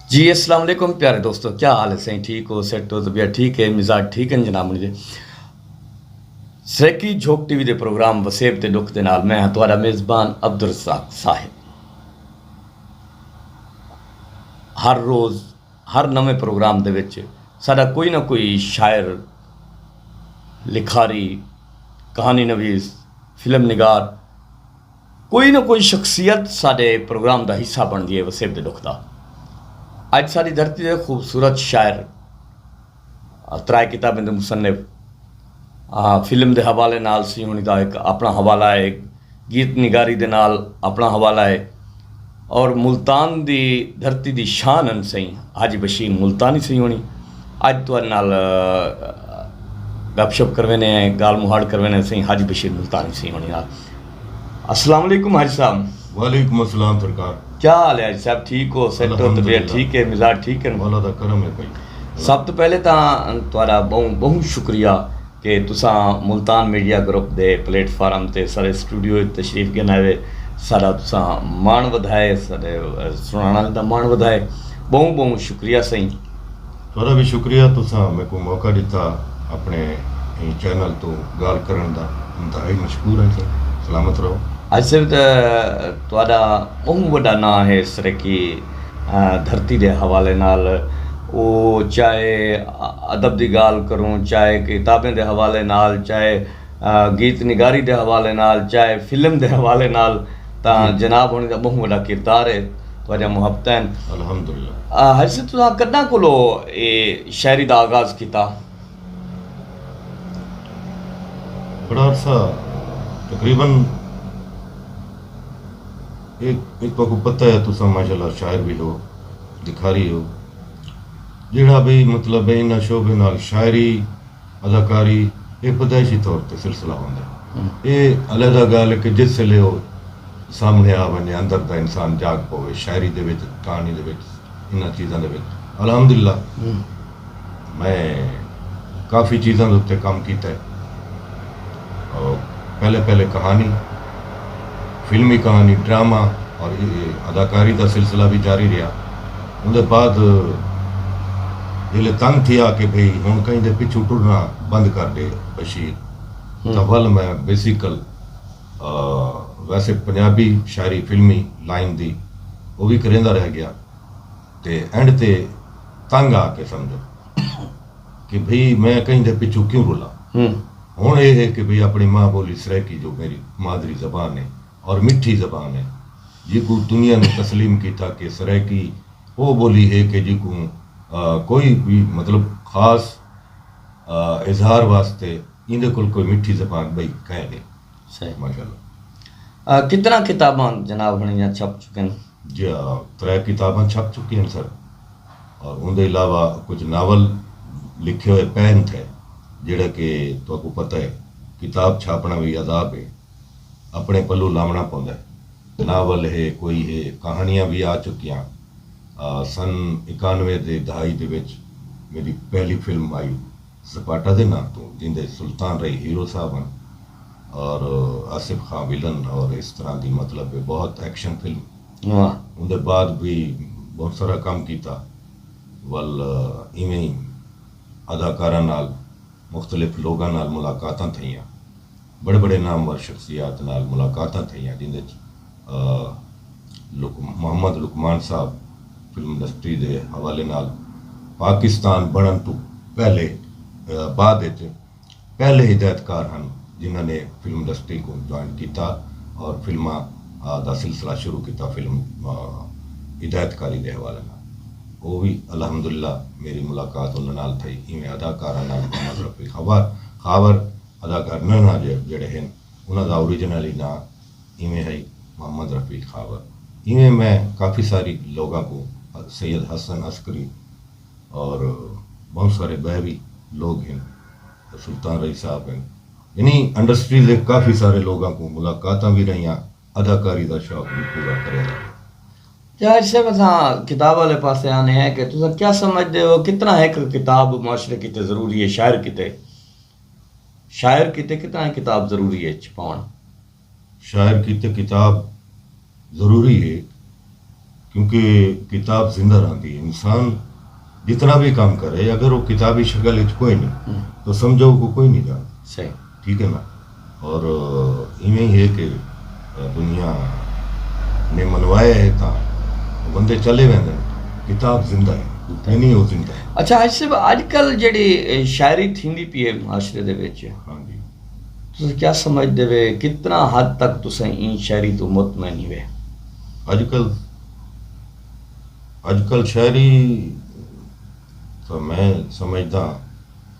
जी अस्सलाम वालेकुम प्यारे दोस्तों, क्या हाल है? सही ठीक हो, सेट हो, तबीयत ठीक है, मिजाज ठीक है जनाब। मुझे सैकी झोंक टीवी ਦੇ ਪ੍ਰੋਗਰਾਮ ਵਸੇਬ ਤੇ ਦੁੱਖ ਦੇ ਨਾਲ ਮੈਂ ਹਾਂ ਤੁਹਾਡਾ ਮੇਜ਼ਬਾਨ ਅਬਦੁਲ ਰਜ਼ਾਕ ਸਾਹਿਬ। ਹਰ ਰੋਜ਼ ਹਰ ਨਵੇਂ ਪ੍ਰੋਗਰਾਮ ਦੇ ਵਿੱਚ ਸਾਡਾ ਕੋਈ ਨਾ ਕੋਈ ਸ਼ਾਇਰ, ਲਿਖਾਰੀ, ਕਹਾਣੀ ਨਵੀਸ, ਫਿਲਮ ਨਿਗਾਰ, ਕੋਈ ਨਾ ਕੋਈ ਸ਼ਖਸੀਅਤ ਸਾਡੇ ਪ੍ਰੋਗਰਾਮ ਦਾ ਹਿੱਸਾ ਬਣਦੀ ਹੈ ਵਸੇਬ ਦੇ ਦੁੱਖ ਦਾ। ਅੱਜ ਸਾਡੀ ਧਰਤੀ ਦੇ ਖੂਬਸੂਰਤ ਸ਼ਾਇਰ, ਤਰਾਏ ਕਿਤਾਬਾਂ ਦੇ ਮੁਸੰਨਿਫ, ਫਿਲਮ ਦੇ ਹਵਾਲੇ ਨਾਲ ਸੀ ਹੋਣੀ ਦਾ ਇੱਕ ਆਪਣਾ ਹਵਾਲਾ ਹੈ, ਗੀਤ ਨਿਗਾਰੀ ਦੇ ਨਾਲ ਆਪਣਾ ਹਵਾਲਾ ਹੈ, ਔਰ ਮੁਲਤਾਨ ਦੀ ਧਰਤੀ ਦੀ ਸ਼ਾਨ ਹਨ ਸਹੀ ਹਾਜੀ ਬਸ਼ੀਰ ਮੁਲਤਾਨੀ ਸਹੀ ਹੋਣੀ। ਅੱਜ ਤੁਹਾਡੇ ਨਾਲ गपशप करवेने हैं, गाल मुहाड़ करवेने सही हाजी बशीर मुल्तानी सही होनी नाल। अस्सलाम वालेकुम हाजी साहब। वालेकुम अस्सलाम सरकार। क्या हाल है हाजी साहब? ठीक हो, सेट हो, तबीयत ठीक है, मिजाज ठीक है? मौला दा करम है भाई। सब तो पहले तो तुहाड़ा बहुत शुक्रिया कि तुसां मुल्तान मीडिया ग्रुप दे प्लेटफार्म ते सारे स्टूडियो तशरीफ गिनाए, सारा तुसां मान वधाए, सारे सुनाने दा मान वधाए, बहुत बहुत शुक्रिया सही। थोड़ा भी शुक्रिया तुसां मेरे को मौका दिता अपने चैनल तो गाल करन दा, इंतहाई मशकूर है सर। सलामत रहो। ਅੱਜ ਸਿਰਫ ਤੁਹਾਡਾ ਬਹੁਤ ਵੱਡਾ ਨਾਂ ਹੈ ਸੈਕੀ ਧਰਤੀ ਦੇ ਹਵਾਲੇ ਨਾਲ। ਉਹ ਚਾਹੇ ਅਦਬ ਦੀ ਗੱਲ ਕਰੂੰ, ਚਾਹੇ ਕਿਤਾਬਾਂ ਦੇ ਹਵਾਲੇ ਨਾਲ, ਚਾਹੇ ਗੀਤ ਨਿਗਾਰੀ ਦੇ ਹਵਾਲੇ ਨਾਲ, ਚਾਹੇ ਫਿਲਮ ਦੇ ਹਵਾਲੇ ਨਾਲ, ਤਾਂ ਜਨਾਬ ਹੋਣੀ ਦਾ ਬਹੁਤ ਵੱਡਾ ਕਿਰਦਾਰ ਹੈ, ਤੁਹਾਡੀਆਂ ਮੁਹੱਬਤਾਂ ਹਨ ਅਲਹਮਦੁਲਿਲਾ। ਹਜੇ ਤੁਸੀਂ ਕਦਾਂ ਕੋਲੋਂ ਇਹ ਸ਼ਾਇਰੀ ਦਾ ਆਗਾਜ਼ ਕੀਤਾ? बड़ा अरसा तकरीबन एक तो पता है तुसा माशाल्लाह शायर भी हो, लिखारी हो, जिहड़ा भी मतलब है इन्हां शोबे नाल शायरी अदाकारी ये पैदाइशी तौर पर सिलसिला होंदा। ये अलहदा गल है कि जिस वेले सामने आ वने अंदर दा इंसान जाग पवे शायरी दे विच, कहानी दे विच, इन्हां चीज़ां दे विच अलहमदुलिल्लाह मैं काफ़ी चीज़ां दे उत्ते काम कीता है। और पहले कहानी, फिल्मी कहानी, ड्रामा और अदाकारी का सिलसिला भी जारी रहा। उनके बाद जिले तंग थी कि भाई हूँ कहीं दे पिछू टुरना बंद कर दे बशीर, तो वल मैं बेसिकल वैसे पंजाबी शायरी फिल्मी लाइन दी वो भी करेंदा रह गया, तो एंड ते तंग आके समझो कि भाई मैं कहीं दे पिछू क्यों रुला। हूँ ये है कि भाई अपनी माँ बोली सराइकी जो मेरी मादरी ज़बान है और मिठी ज़बान है, जिको दुनिया ने तस्लीम किया कि सराइकी वो बोली है कि जिको कोई भी मतलब ख़ास इजहार वास्ते इंदे कोल कोई मिठी ज़बान भाई कह दे। सही माशाल्लाह। कितना किताबां जनाब हणियां छप चुके हैं? जी 3 किताबां छप चुकी हैं सर, और उनके अलावा कुछ नावल लिखे हुए पैन थे जिहड़ा कि तुहानू पता है किताब छापना भी अदाब है, अपने पल्लू लावना पौंदा है। नावल है, कोई है, कहानियाँ भी आ चुकियाँ। सन 91 के दहाई दे विच मेरी पहली फिल्म आई सपाटा के नाम तो, जिंदे सुल्तान रही हीरो साहब हैं और आसिफ खां विलन, और इस तरह की मतलब है बहुत एक्शन फिल्म। उनके बाद भी बहुत सारा काम किया। वल इवें ही अदाकारा नाल मुख्तलिफ लोगों नाल मुलाकातां थईयां, बड़े बड़े नामवर शख्सियात नाल मुलाकातां थईयां, जिंदे मोहम्मद लुकमान साहब फिल्म इंडस्ट्री के हवाले नाल पाकिस्तान बनन तो पहले बाद पहले हिदायतकार हैं जिन्होंने फिल्म इंडस्ट्री को ज्वाइन किया और फिल्मां दा सिलसिला शुरू किया फिल्म हिदायतकारी के हवाले नाल। वो भी अलहमदुलिल्लाह मेरी मुलाकात उन्होंने नाल थी। इवें अदाकारा नाल मोहम्मद रफी खावर अदाकार नन्हा जेड़े हैं उन्होंने ओरिजिनली ना इवें है मोहम्मद रफी खावर। इवें मैं काफ़ी सारी लोगों को, सैयद हसन अस्करी और बहुत सारे बहवी लोग हैं, सुल्तान रही साहब हैं, यानी इंडस्ट्री के काफ़ी सारे लोगों को मुलाकात भी रही, अदाकारी का शौक भी पूरा करें। यार से असां किताब वाले पासे आने हैं कि तुम क्या समझते हो कितना है कि किताब माशरे किते ज़रूरी है, शायर किते कितना है किताब ज़रूरी है छपाउण? शायर किते किताब ज़रूरी है क्योंकि किताब जिंदा रहती है। इंसान जितना भी काम करे, अगर वो किताबी शक्ल में कोई नहीं तो समझो को कोई नहीं जानता। सही। ठीक है ना। और इवें ही है कि दुनिया ने मनवाया है तो बंदे चले वेंदे, किताब जिंदा है नहीं वो जिंदा है। अच्छा ऐसे अजकल ਜਿਹੜੀ शायरी थींदी पई है माशरे दे विच, हाँ जी। तुसीं क्या समझदे वे कितना हद तक तुसीं इन शायरी तो मुतमईन वे? अजकल शायरी तो मैं समझदा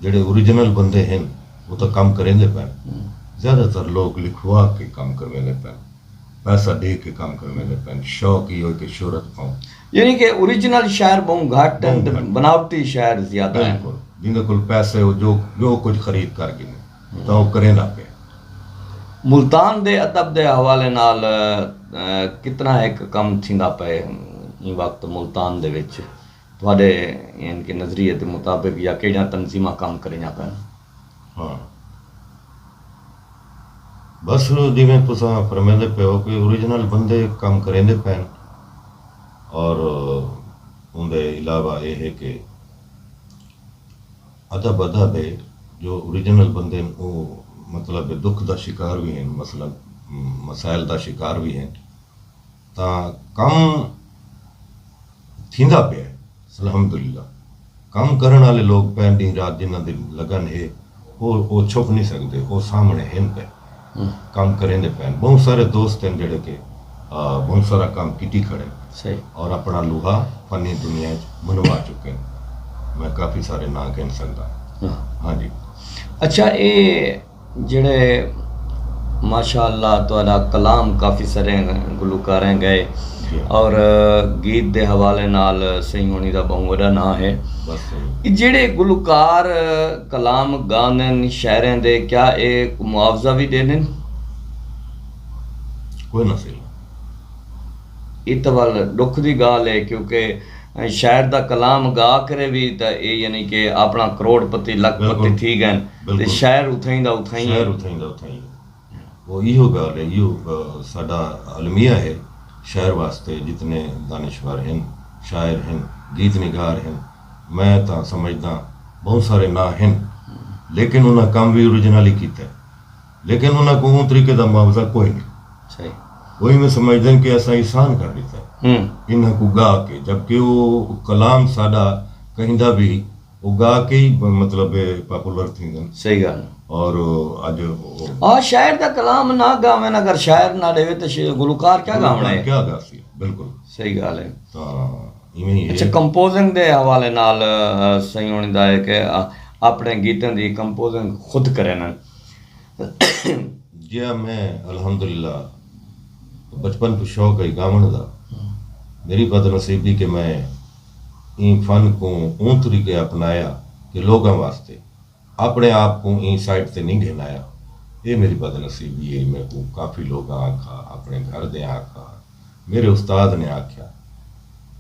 जेड़े ओरिजिनल बंदे हैं वो तो काम करेंगे पे। ज़्यादातर लोग लिखवा के काम करवेंगे पे, पैसा दे के काम करवेंगे पे, शौक ही हो कि शोहरत पाऊँ। यानी कि ओरिजिनल शायर बहुत घट हैं, बहुत घट। बनावटी शायर ज्यादा हैं। बिल्कुल, जिनके कोल पैसे हो जो जो कुछ खरीद कर गिने तो वो करें ना पे। मुल्तान दे अदब दे हवाले नाल कितना एक कम थींदा पे इन वक्त मुल्तान दे विच तुहाडे इनके नजरिए के मुताबिक, या केड़ा तंजीमा काम करें पे? हाँ, बस जिमें तुसा फरमाते पे हो कि ओरिजिनल बंदे काम करेंदे पे, और उनके अलावा ये है कि अदब है जो ओरिजिनल बंदे वो मतलब दुख का शिकार भी हैं, मसलन मसाइल का शिकार भी हैं, तो कम थींदा पे अल्हम्दुलिल्लाह। काम करने वाले लोग पे डी रात जिन्हों की लगन है वो छुप नहीं सकते, वो सामने हैं पे काम करेंदे पे। बहुत सारे दोस्त हैं जेड़े के बहुत सारा काम कीती खड़े सही, और अपना लूहा फनी दुनिया मनवा चुके हैं। मैं काफ़ी सारे ना कह सकता। हाँ जी। अच्छा ये जेड़े माशाअल्लाह तुहाडा कलाम काफ़ी सारे गुलकारें गए जी। और गीत दे हवाले नाल सही होनी दा बहुत बड़ा नाम है। बस ये जेड़े गुलकार कलाम गाने शायरें दे, क्या एक मुआवजा भी देने? कोई ना सही। ये तो वाल दुख की गाल है, क्योंकि शायर दा कलाम गा करे भी तो ये यानी कि अपना करोड़पति लखपति बिल्कुल, थी गए, बिल्कुल। ते शायर उथाई दा उथाई शहर उठाइंदा उठाइंदा वो इहो गाल है, इहो साडा अलमिया है शहर वास्ते। जितने दानिशवर हैं, शायर हैं, गीत निगार हैं, मैं तो समझदा बहुत सारे ना हैं, लेकिन उन्हें काम भी ओरिजिनली किया, लेकिन उन्हें को उन तरीके का मुआवजा कोई नहीं। सही। वही में समझते कि ऐसा इंसान कर देता है इन्हें को गा के, जबकि वो कलाम साडा कहिंदा भी वो गा के ही मतलब पॉपुलर थी। सही गल। और अज हाँ, शायर दा कलाम ना गावे ना, अगर शायर ना देवे तो गुलकार क्या गावना है? क्या गा सी, बिल्कुल सही गल है। तो इवें ही अच्छा है। कंपोजिंग दे हवाले नाल सही होने दा है कि अपने गीतों दी कंपोजिंग खुद करे ना? जी मैं अल्हम्दुलिल्लाह बचपन तो शौक है गावन का। मेरी बदनसीबी कि मैं इन फन को ऊं तरीके अपनाया कि लोगों वास्ते अपने आप को इन साइड से नहीं घेनाया। ये मेरी बदनसीबी है। मेरे को काफ़ी लोग आखा, अपने घर दे आखा, मेरे उस्ताद ने आख्या,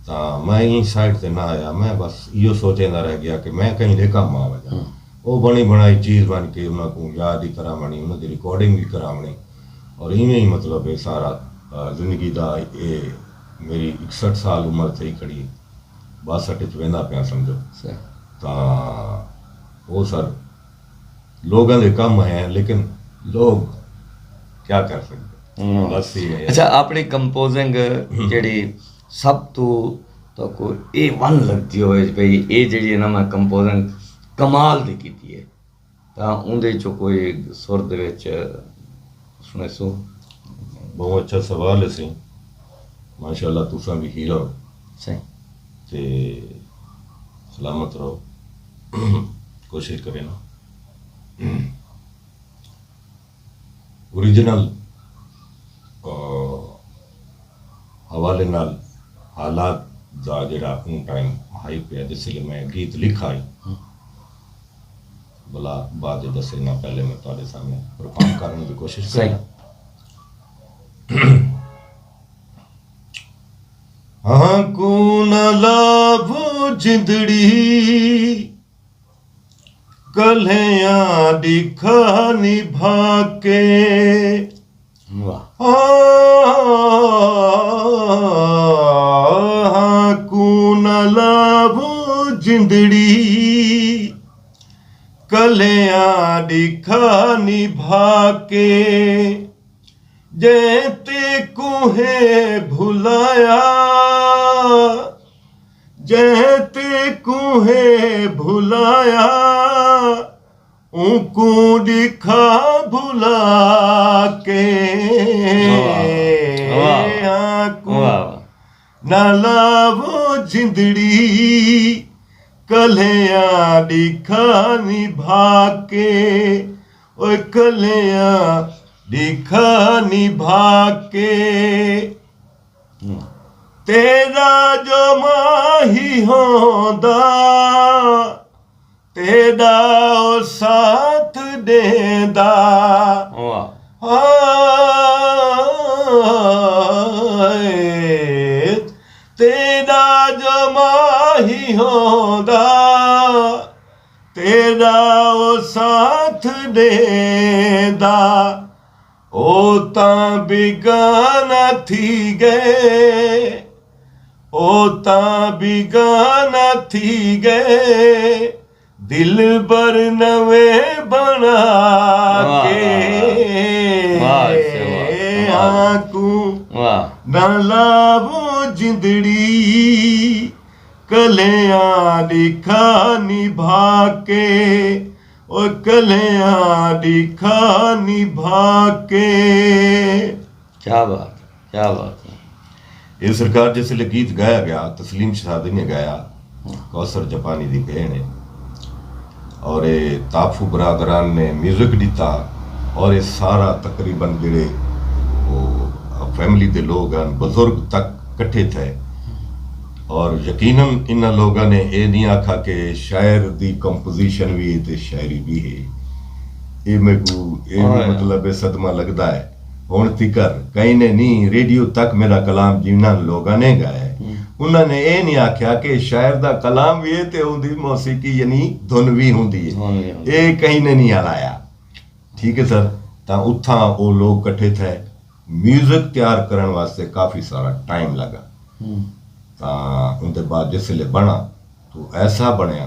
तो मैं इन साइड से ना आया। मैं बस यो सोचेंदा रह गया कि मैं कहीं दे काम आ वजा। वो बनी बनाई चीज़ बन के उन्होंने याद ही करावनी, उन्होंने रिकॉर्डिंग भी करावनी, और इवें ही मतलब ये सारा जिंदगी का ये मेरी 61 साल उम्र थी खड़ी, 62 वेंदा पिया समझो। तो वो सर लोगों के कम है, लेकिन लोग क्या कर सकते, बस ही है। अच्छा अपनी कंपोजिंग जेड़ी सब तो कोई A1 लगती हो भाई ये जी ना मैं कंपोजिंग कमाल दी कीती है, तो उनदे चो कोई सुर दे विच सुने सो? बहुत अच्छा सवाल है सी। माशाअल्लाह तुसा भी हीरो सही ते सलामत रहो। कोशिश करें ना ओरिजिनल हवाले नाल हालात दा जेड़ा उन टाइम हाई पे जिसले मैं गीत लिखा ही भला बाद दसे ना, पहले मैं तुम्हारे सामने परफॉर्म करने की कोशिश करें। हाँ को न लाभो जिंदड़ी कल्हिया दिखा निभा के। वाह। ਲਾਵੋ ਜਿੰਦੜੀ ਕਲਿਆਂ ਦਿਖਾ ਨਿਭਾ ਕੇ ਜੇ ਤੇ ਕੁਹੇ ਭੁਲਾਇਆ ਜੇ ਤੇ ਕੁਹੇ ਭੁਲਾਇਆ ਉनको दिखा भुला के आंखों ना लावो जिंदड़ी कलियां दिखा निभा के ओए कलियां दिखा निभा के तेरा जो माही होंदा तेरा ओ साथ देंदा तेरा जो माही होंदा तेरा ओ साथ देंदा ओ तां बिगाना थी गए ओ तां बिगाना थी गए दिल बर नवे बना के आंकू ना लावो जिंदड़ी कलियां दिखा निभा के ओ कलियां दिखा निभा के। क्या बात है। ये सरकार जिसले गीत गाया गया तस्लीम शहादी ने गाया, कौसर जापानी दी भेण है और ये ताफू बरादरान ने म्यूजिक दिता और ये सारा तकरीबन जेड़े वो फैमिली दे लोग हैं बुजुर्ग तक कट्ठे थे और यकीनन इन लोगों ने ये नहीं आखा कि शायर दी कंपोजिशन भी है ते शायरी भी है। ये मेरे को ये मतलब सदमा लगता है हुण तिकर कहीं ने नहीं रेडियो तक मेरा कलाम जिन्हां लोगों ने गाया उन्होंने ये नहीं आख्या कि शायर दा कलाम भी है ते उनदी मौसीकी यानी धुन भी हुंदी है, ये कहीं ने नहीं हलाया। ठीक है सर। तां उत्थां वो लोग कट्ठे थे, म्यूजिक तैयार करने वास्ते काफ़ी सारा टाइम लगा। तां उनके बाद जिसले बना तो ऐसा बनया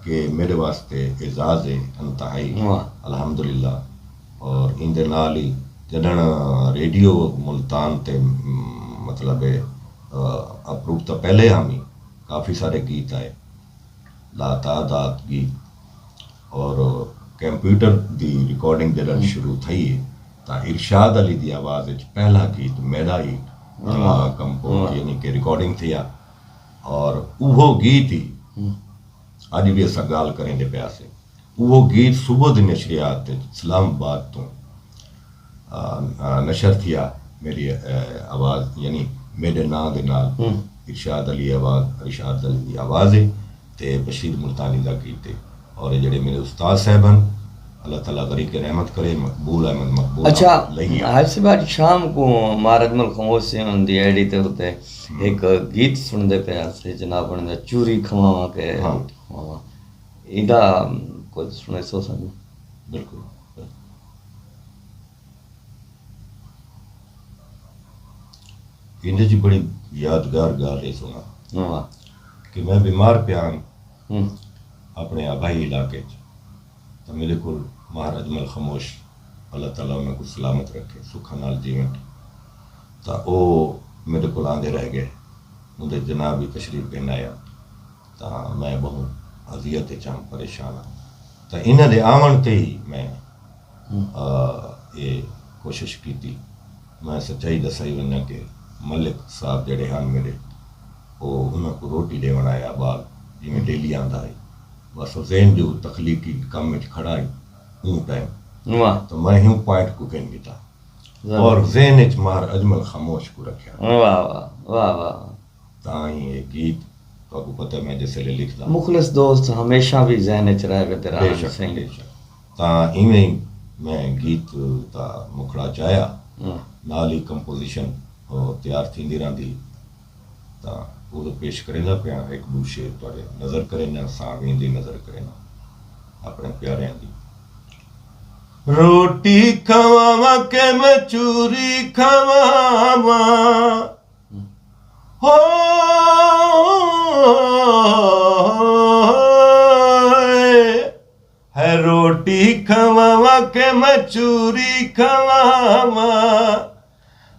कि मेरे वास्ते एजाज़ है इंतहाई अल्हम्दुलिल्लाह। और इंदे नाल ही जदन रेडियो मुल्तान ते मतलब अप्रूव तो पहले हम ही काफ़ी सारे गीत आए लातादाद गीत और कंप्यूटर दी रिकॉर्डिंग जदन शुरू थी तो इरशाद अली दी आवाज़ विच पहला गीत मेरा ही कंपोज यानी कि रिकॉर्डिंग थी और वो गीत ही अज भी असां गाल करेंगे पिया से वो गीत सुबह दी नशरियात इस्लामाबाद तो नशर थिया मेरी आवाज़ यानी मेरे नां दे नाल इरशाद अली दी आवाज़ है ते बशीर मुल्तानी दा गीत है और जेड़े मेरे उस्ताद साहबन अल्लाह ताला गरीब के रहमत करे मकबूल अहमद मकबूल। अच्छा आज से बाद शाम को मारदमल खामोश से उनकी आईडी ते होते एक गीत सुनते पे से जनाब ने चूरी खवावा के खवावा इदा कुछ सुने सो सन। बिल्कुल इंदे जी बड़ी यादगार गाल है सुना कि मैं बीमार प्यान अपने आबाई इलाके तो मेरे को महाराज मल खामोश अल्लाह ताला उन्हें को सलामत रखे सुखा नाल जीवन तो वो मेरे को आंदे रह गए उनके जनाब भी तशरीफ लेना आया तो मैं बहुत अजियत चाह परेशान हाँ तो इन्हों के आवन ते ही मैं ये कोशिश की मैं सच्चाई दसाई वना कि मलिक साहब जड़े हैं मेरे वो उन्होंने को रोटी देवन आया बाल जिमें डेली आंदा है बस जहन जो तखलीकी काम में खड़ा है ऊँ टाइम तो मैं यूँ पॉइंट को कहन गिता और जहन च मार अजमल खामोश को रखा। वाह वाह वाह ताई ये गीत तो पता है मैं जैसे लिखता मुखलिस दोस्त हमेशा भी जहन च रह गए तेरा ता इवें मैं गीत ता मुखड़ा चाया नाल ही कंपोजिशन तैयार थी रही तो वो पेश करेंदा पिया एक दू शेर तुहाडे नज़र करेना सावें दी नज़र करेना अपने प्यारियां दी। रोटी खवावा के मैं चूरी खवावा हो खवावा के मैं चूरी खवावा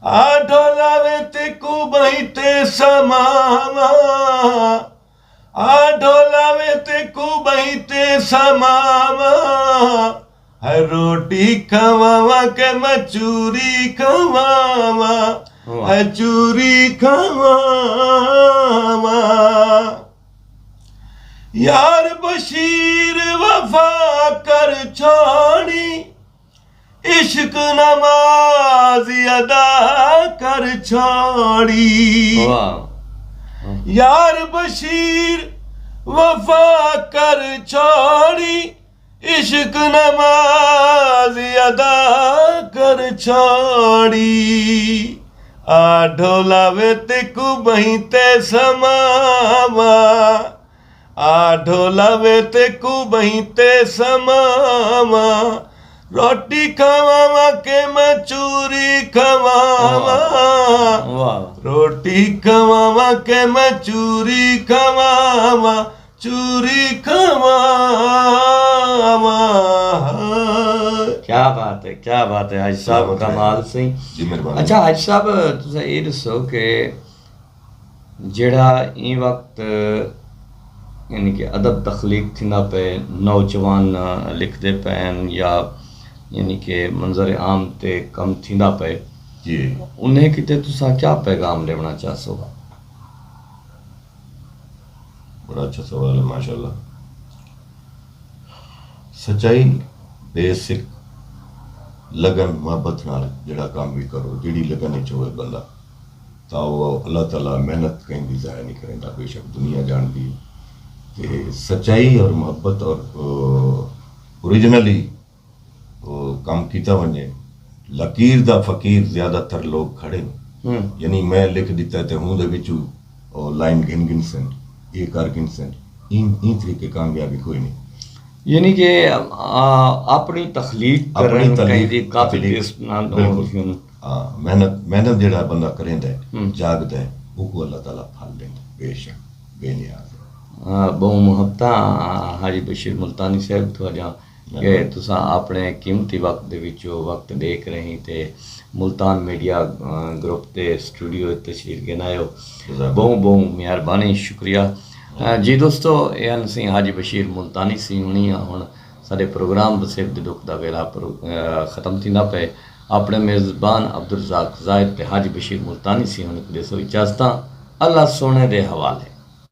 आ ढोलावे ते कुबही ते समावा आ ढोलावे ते कुबही ते समावा है रोटी खवावा के मैं चूरी खवावा है चूरी खवावा यार बशीर वफा कर छोड़ी इश्क नमाज अदा कर छोड़ी यार बशीर वफा कर छोड़ी इश्क नमाज अदा कर छोड़ी आ ढोलावे ते कुबही ते समावा आ ढोलावे ते कुबही ते समावा रोटी खवावा के मैं चूरी खवावा रोटी खवावा के मैं चूरी खवावा चूरी खवावा। क्या बात है, क्या बात है हाजी साहब, कमाल सी। जी मेहरबानी। अच्छा हाजी साहब तुसें ये दसो कि जेड़ा ई वक्त यानी कि अदब तख्लीक थींदा पे नौजवान लिखते पैन या यानी कि मंजर आम ते कम थींदा पे जी उन्हें किते तुसा क्या पैगाम देना चाहसो? बड़ा अच्छा सवाल है माशाल्लाह। सच्चाई बेसिक लगन मोहब्बत नाल जेड़ा काम भी करो जेड़ी लगन च होए बंदा तां वो अल्लाह ताला मेहनत कहीं भी ज़ाया नहीं करेंदा। बेशक दुनिया जानदी कि सच्चाई और मोहब्बत और ओरिजिनली काम कीता वने लकीर दा फकीर ज़्यादातर लोग खड़े ने। यानी मैं लिख दिता ते हूं दे विचू लाइन गिन गिन सन ये कर गिन सन इन तरीके कामयाबी कोई नहीं। यानी कि अपनी तख्लीक करन कहीं दी काबिल इस नाल मेहनत जेड़ा बंदा करेंदा है जागदा है वो को अल्लाह ताला फल देंदा बेशक बेनियाज। बहुत मुहब्बत हाजी बशीर मुल्तानी साहब तुहाडा कि तुसा अपने कीमती वक्त दे विचों वक्त देख रहे थे मुल्तान मीडिया ग्रुप के स्टूडियो तशरीफ गिनायो। बहुत बहुत मेहरबानी शुक्रिया जी दोस्तों। ये सी हाजी बशीर मुल्तानी सी हुणी हुण साडे प्रोग्राम वसेब दे दुख दा वेला ख़त्म थींदा पे। अपने मेज़बान अब्दुल रज़ाक ज़ाहिद ते हाजी बशीर मुल्तानी सी हुण दे सो इजाज़तां अल्लाह सोने दे हवाले।